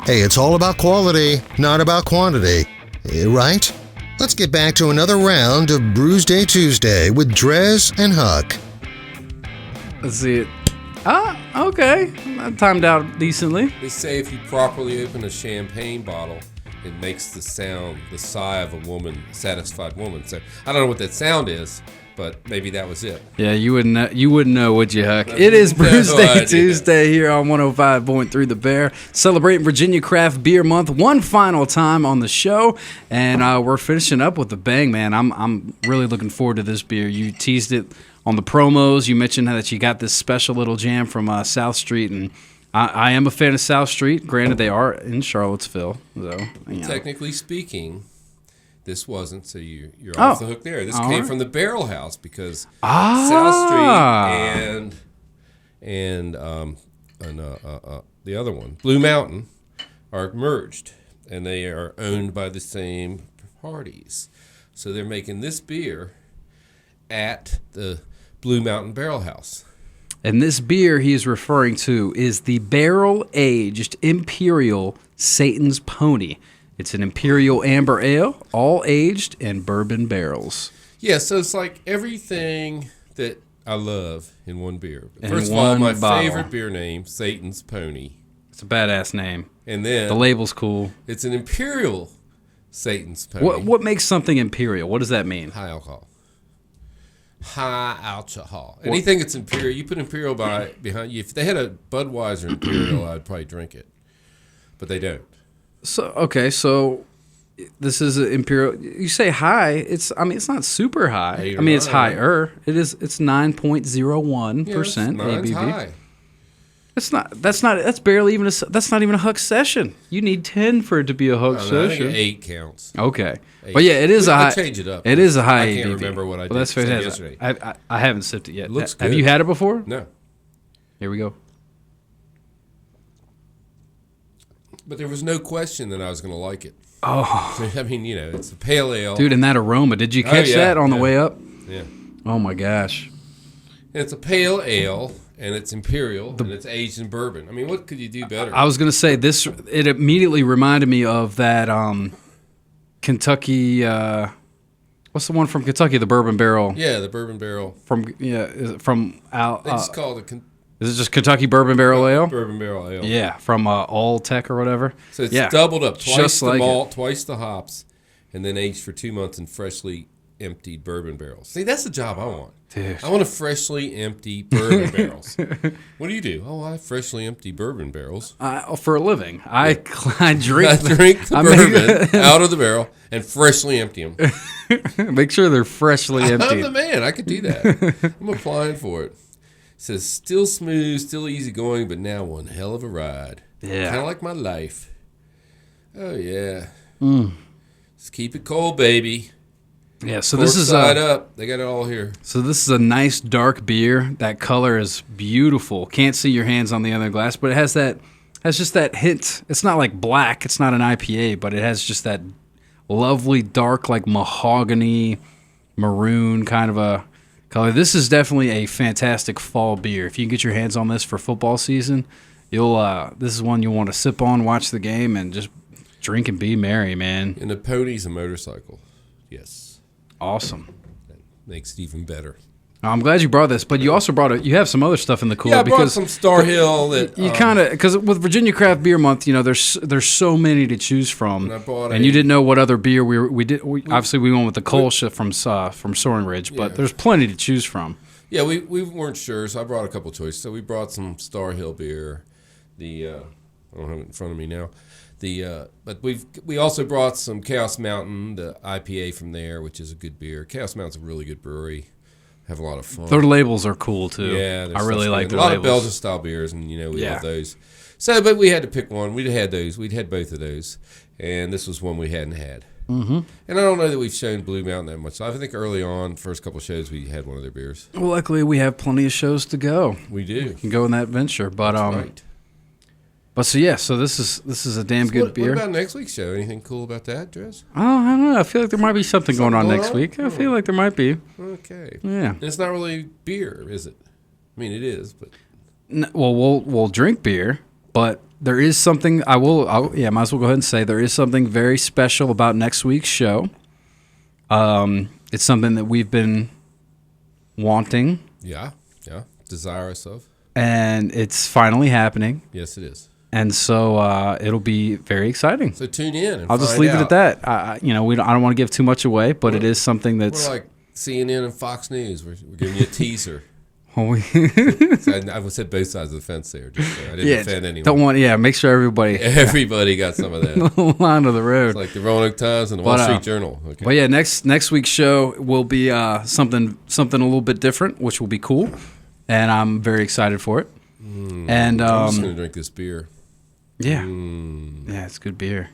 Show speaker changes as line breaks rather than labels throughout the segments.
Hey, it's all about quality, not about quantity. Right? Let's get back to another round of Brewsday Tuesday with DreZ and Huck.
Let's see it. Okay. That timed out decently.
They say if you properly open a champagne bottle, it makes the sound, the sigh of a woman, a satisfied woman. So I don't know what that sound is, but maybe that was it.
Yeah, you wouldn't know, would you, Huck? It is Brewsday Tuesday here on 105.3 The Bear, celebrating Virginia Craft Beer Month one final time on the show, and we're finishing up with a bang, man. I'm really looking forward to this beer. You teased it on the promos. You mentioned that you got this special little jam from South Street, and I am a fan of South Street. Granted, they are in Charlottesville, so
technically speaking, this wasn't. So you're off the hook there. This came from the Barrel House because South Street and the other one, Blue Mountain, are merged, and they are owned by the same parties. So they're making this beer at the Blue Mountain Barrel House.
And this beer he is referring to is the barrel-aged Imperial Satan's Pony. It's an Imperial Amber Ale, all aged in bourbon barrels.
Yeah, so it's like everything that I love in one beer.
In
First of all, my
bottle.
favorite beer name, Satan's Pony.
It's a badass name.
And then
the label's cool.
It's an Imperial Satan's Pony.
What makes something Imperial? What does that mean?
High alcohol. High alcohol. Anything that's Imperial, you put Imperial behind you. If they had a Budweiser Imperial, I'd probably drink it. But they don't.
So this is an Imperial. You say high. It's not super high. It's higher. It's 9.01% ABV.
High.
That's barely even that's not even a Huck session. You need 10 for it to be a Huck session.
I think 8 counts.
Okay.
8.
But yeah, it is a high.
I change it up.
It is a high
I can't
ABV.
remember what I did
that's
yesterday.
I haven't sipped it yet.
It looks good.
Have you had it before?
No.
Here we go.
But there was no question that I was going to like it.
Oh.
I mean, it's a pale ale.
Dude, and that aroma. Did you catch that on the way up?
Yeah.
Oh, my gosh.
It's a pale ale, and it's Imperial, and it's aged in bourbon. I mean, what could you do better?
I was going to say, it immediately reminded me of that Kentucky, what's the one from Kentucky, the Bourbon Barrel?
Yeah, the Bourbon Barrel.
It's
called
is it just Kentucky Bourbon Barrel Ale?
Bourbon Barrel Ale.
Yeah, from All Tech or whatever.
So it's doubled up, twice
just
the
like
malt, twice the hops, and then aged for 2 months in freshly emptied bourbon barrels. See, that's the job I want.
Dude.
I want to freshly empty bourbon barrels. What do you do? Oh, I freshly empty bourbon barrels.
For a living. I drink
the bourbon out of the barrel and freshly empty them.
Make sure they're freshly emptied.
I'm the man. I could do that. I'm applying for it. It says, still smooth, still easy going, but now one hell of a ride.
Yeah.
Kind of like my life. Oh, yeah. Just keep it cold, baby.
Yeah, so this is
side up. They got it all here.
So this is a nice dark beer. That color is beautiful. Can't see your hands on the other glass, but it has just that hint. It's not like black. It's not an IPA, but it has just that lovely dark, like mahogany, maroon kind of a color. This is definitely a fantastic fall beer. If you can get your hands on this for football season, this is one you'll want to sip on, watch the game, and just drink and be merry, man.
And the pony's a motorcycle. Yes.
Awesome.
That makes it even better.
I'm glad you brought this, but you also you have some other stuff in the cooler.
Yeah, I brought some Star Hill that
you because with Virginia Craft Beer Month, there's so many to choose from, and you didn't know what other beer we did. Obviously, we went with the Kolsch from Soaring Ridge, but there's plenty to choose from.
Yeah, we weren't sure, so I brought a couple choices. So we brought some Star Hill beer. I don't have it in front of me now. But we also brought some Chaos Mountain, the IPA from there, which is a good beer. Chaos Mountain's a really good brewery. Have a lot of fun.
Their labels are cool too.
Yeah,
I really like their labels.
A lot of Belgian style beers, and we love those. So, but we had to pick one. We'd had those. We'd had both of those, and this was one we hadn't had. Mm-hmm. And I don't know that we've shown Blue Mountain that much. I think early on, first couple of shows, we had one of their beers.
Well, luckily we have plenty of shows to go.
We do.
We can go in that venture, but
That's right.
But so this is a damn good beer.
What about next week's show? Anything cool about that, DreZ?
Oh, I don't know. I feel like there might be something going on next week. I feel like there might be.
Okay.
Yeah.
And it's not really beer, is it? I mean, it is, but
Well, we'll drink beer, but there is something might as well go ahead and say there is something very special about next week's show. It's something that we've been wanting.
Yeah, desirous of.
And it's finally happening.
Yes, it is.
And so it'll be very exciting.
So tune in and
I'll just leave it at that. I don't want to give too much away, but it is something that's...
We're like CNN and Fox News. We're giving you a teaser. So I said both sides of the fence there. I didn't offend anyone.
Make sure
everybody got some of that.
Line of the road.
It's like the Roanoke Times and the Wall Street Journal. Okay.
But yeah, next week's show will be something a little bit different, which will be cool, and I'm very excited for it. And
I'm just gonna drink this beer.
Yeah, yeah, it's good beer.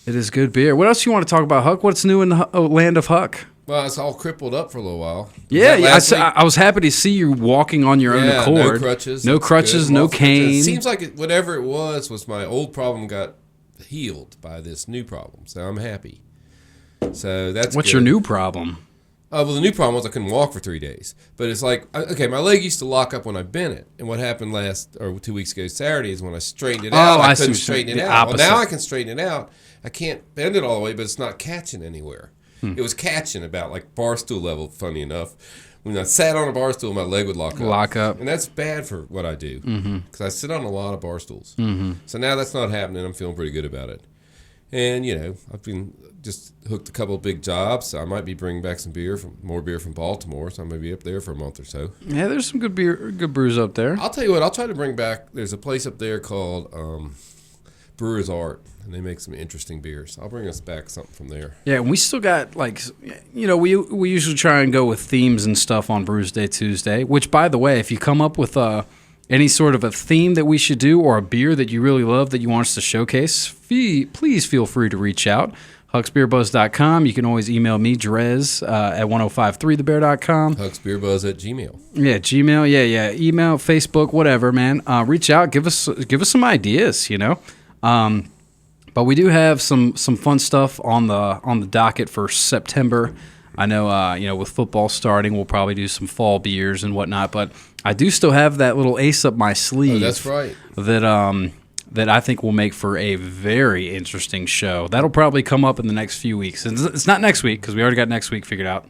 It is good beer. What else you want to talk about, Huck? What's new in the land of Huck?
Well, it's all crippled up for a little while.
I was happy to see you walking on your own accord. No crutches, no cane.
It seems like whatever it was my old problem got healed by this new problem. So I'm happy. So that's
What's your new problem?
Well, the new problem was I couldn't walk for 3 days. But it's like, okay, my leg used to lock up when I bent it. And what happened 2 weeks ago Saturday is when I straightened it out, I couldn't straighten it out. Well, now I can straighten it out. I can't bend it all the way, but it's not catching anywhere. It was catching about like bar stool level, funny enough. When I sat on a bar stool, my leg would lock up. And that's bad for what I do because I sit on a lot of bar stools. So now that's not happening. I'm feeling pretty good about it. And, I've been just hooked a couple of big jobs. So I might be bringing back more beer from Baltimore. So I'm going to be up there for a month or so.
Yeah, there's some good brews up there.
I'll tell you what, I'll try to bring back, there's a place up there called Brewer's Art. And they make some interesting beers. I'll bring us back something from there.
Yeah, we still got, we usually try and go with themes and stuff on Brewsday Tuesday, which, by the way, if you come up with any sort of a theme that we should do or a beer that you really love that you want us to showcase, please feel free to reach out. HucksBeerBuzz.com. You can always email me, DreZ, at 1053thebear.com.
HucksBeerBuzz@gmail.
Yeah, Gmail. Yeah. Email, Facebook, whatever, man. Reach out. Give us some ideas, But we do have some fun stuff on the docket for September. I know, with football starting, we'll probably do some fall beers and whatnot. But I do still have that little ace up my sleeve.
Oh, that's right.
That I think will make for a very interesting show. That'll probably come up in the next few weeks. It's not next week because we already got next week figured out.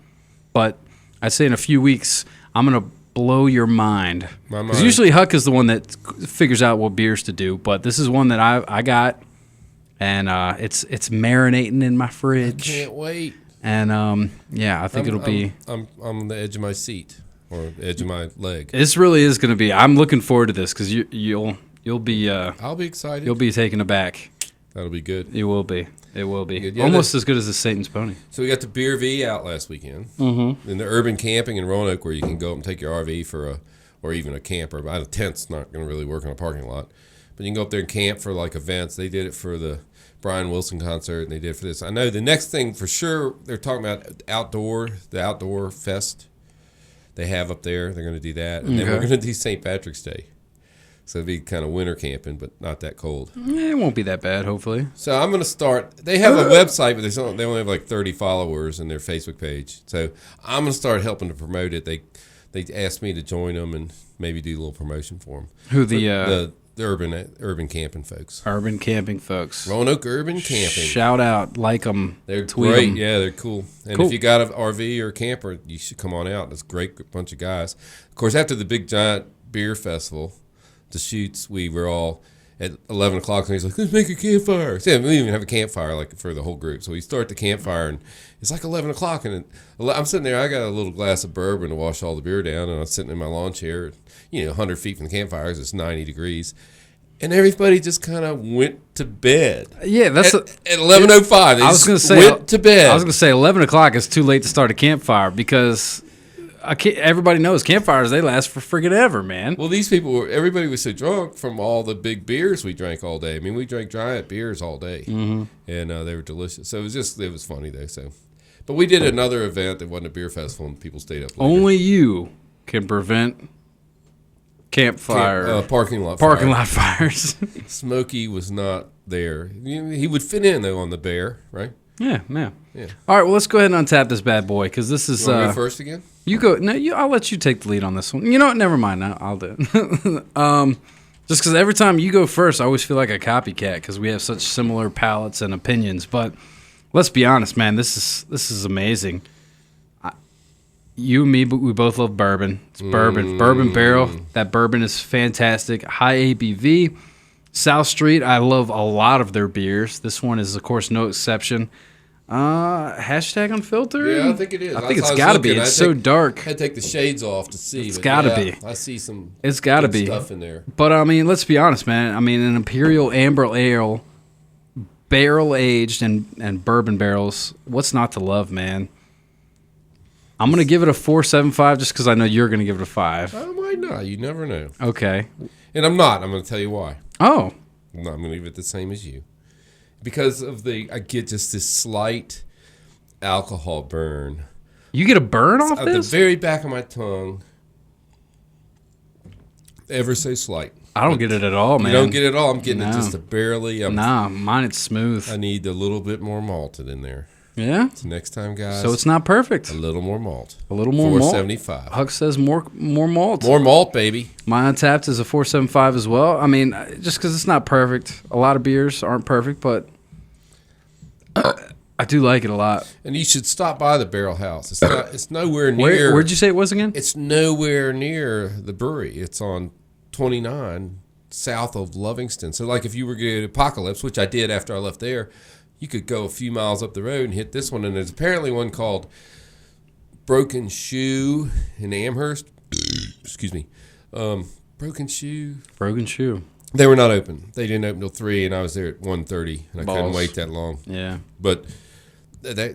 But I'd say in a few weeks, I'm gonna blow your mind. Because usually Huck is the one that figures out what beers to do. But this is one that I got. And it's marinating in my fridge.
I can't wait.
And I think it'll be.
I'm on the edge of my seat or the edge of my leg.
This really is going to be. I'm looking forward to this because you'll be.
I'll be excited.
You'll be taken aback.
That'll be good.
It will be. Almost as good as the Satan's Pony.
So we got the Beer V out last weekend. In the urban camping in Roanoke, where you can go up and take your RV or even a camper. But a tent's not going to really work in a parking lot. But you can go up there and camp for like events. They did it for the Brian Wilson concert, and they did it for this. I know the next thing for sure they're talking about the outdoor fest they have up there. They're going to do that, and then we're going to do St. Patrick's Day. So it'll be kind of winter camping, but not that cold.
Yeah, it won't be that bad, hopefully.
So I'm going to start. They have a website, but they only have like 30 followers in their Facebook page. So I'm going to start helping to promote it. They asked me to join them and maybe do a little promotion for them.
Who
The urban camping folks.
Urban camping folks.
Roanoke Urban Camping.
Shout out, like them.
They're great. Yeah, they're cool. And if you got an RV or a camper, you should come on out. It's a great bunch of guys. Of course, after the big giant beer festival, the shoots, we were all at 11 o'clock, and he's like, let's make a campfire. So, we didn't even have a campfire like for the whole group. So we start the campfire, and it's like 11 o'clock, and I'm sitting there. I got a little glass of bourbon to wash all the beer down, and I'm sitting in my lawn chair, 100 feet from the campfire. It's 90 degrees. And everybody just kind of went to bed.
Yeah, that's
at 11:05.
I was going to say went to bed. I was going to say 11 o'clock is too late to start a campfire because everybody knows campfires, they last for friggin' ever, man.
Well, everybody was so drunk from all the big beers we drank all day. I mean, we drank giant beers all day, and they were delicious. So it was funny though. So, but we did another event that wasn't a beer festival, and people stayed up later.
Only you can prevent campfire
parking lot
fires.
Smokey was not there. He would fit in though on the bear, right?
Yeah. All right, well, let's go ahead and untap this bad boy because this is.
You want to go first again?
You go. No, I'll let you take the lead on this one. You know what? Never mind. I'll do it. Just because every time you go first, I always feel like a copycat because we have such similar palates and opinions. But let's be honest, man, this is amazing. You and me, we both love bourbon. It's bourbon. Bourbon barrel. That bourbon is fantastic. High ABV. South Street, I love a lot of their beers. This one is, of course, no exception. Hashtag unfiltered?
Yeah, I think it is.
I think it's got to be. It's so dark.
I had to take the shades off to see.
It's got to be.
I see some
It's got to be
stuff in there.
But, I mean, let's be honest, man. I mean, an Imperial Amber Ale, barrel-aged and bourbon barrels, what's not to love, man? I'm going to give it a 4.75 just because I know you're going to give it a 5.
I might not. You never know.
Okay.
And I'm not. I'm going to tell you why.
Oh.
No, I'm going to leave it the same as you. Because I get just this slight alcohol burn.
You get a burn off
at
this?
The very back of my tongue. Ever so slight.
I don't get it at all, man.
You don't get it at all. I'm getting it just a barely.
Nah, mine it's smooth.
I need a little bit more malted in there.
Yeah?
So next time, guys.
So it's not perfect.
A little more malt.
A little more malt.
4.75.
Huck says more malt.
More malt, baby.
My Untapped is a 4.75 as well. I mean, just because it's not perfect. A lot of beers aren't perfect, but I do like it a lot.
And you should stop by the Barrel House. It's nowhere near.
Where'd you say it was again?
It's nowhere near the brewery. It's on 29 south of Livingston. So, like, if you were going to Apocalypse, which I did after I left there, you could go a few miles up the road and hit this one. And there's apparently one called Broken Shoe in Amherst. Excuse me. Broken Shoe.
Broken Shoe.
They were not open. They didn't open till 3, and I was there at 1:30, and I couldn't wait that long.
Yeah.
But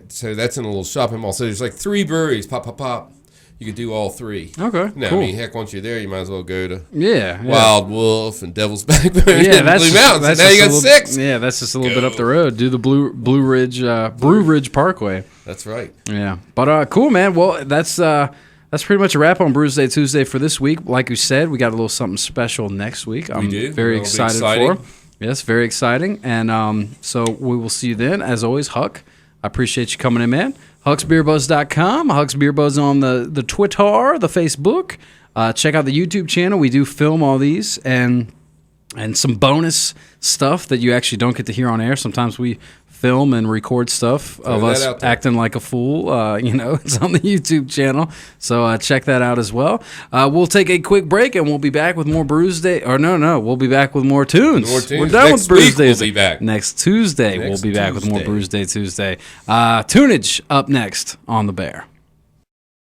so that's in a little shopping mall. So there's like 3 breweries. Pop, pop, pop. You could do all 3.
Okay.
No,
cool.
I mean, heck, once you're there, you might as well go to
yeah.
Wild Wolf and Devil's Backbone
and
Blue Mountains. Now you got 6.
Yeah, that's just a little bit up the road. Do the Blue Ridge Parkway.
That's right.
Yeah, but cool, man. Well, that's pretty much a wrap on Brewsday Tuesday for this week. Like we said, we got a little something special next week. I'm very excited for. Yes, very exciting. And so we will see you then. As always, Huck, I appreciate you coming in, man. HucksBeerBuzz.com. Huck's Beer Buzz on the Twitter, the Facebook. Check out the YouTube channel. We do film all these and some bonus stuff that you actually don't get to hear on air. Sometimes we film and record stuff of us acting like a fool. It's on the YouTube channel. So check that out as well. We'll take a quick break and we'll be back with more Brewsday. Or no, we'll be back with more tunes.
We're
done
next
with Brewsday.
We'll be back.
Next Tuesday, we'll be back with more Brewsday Tuesday. Tunage up next on The Bear.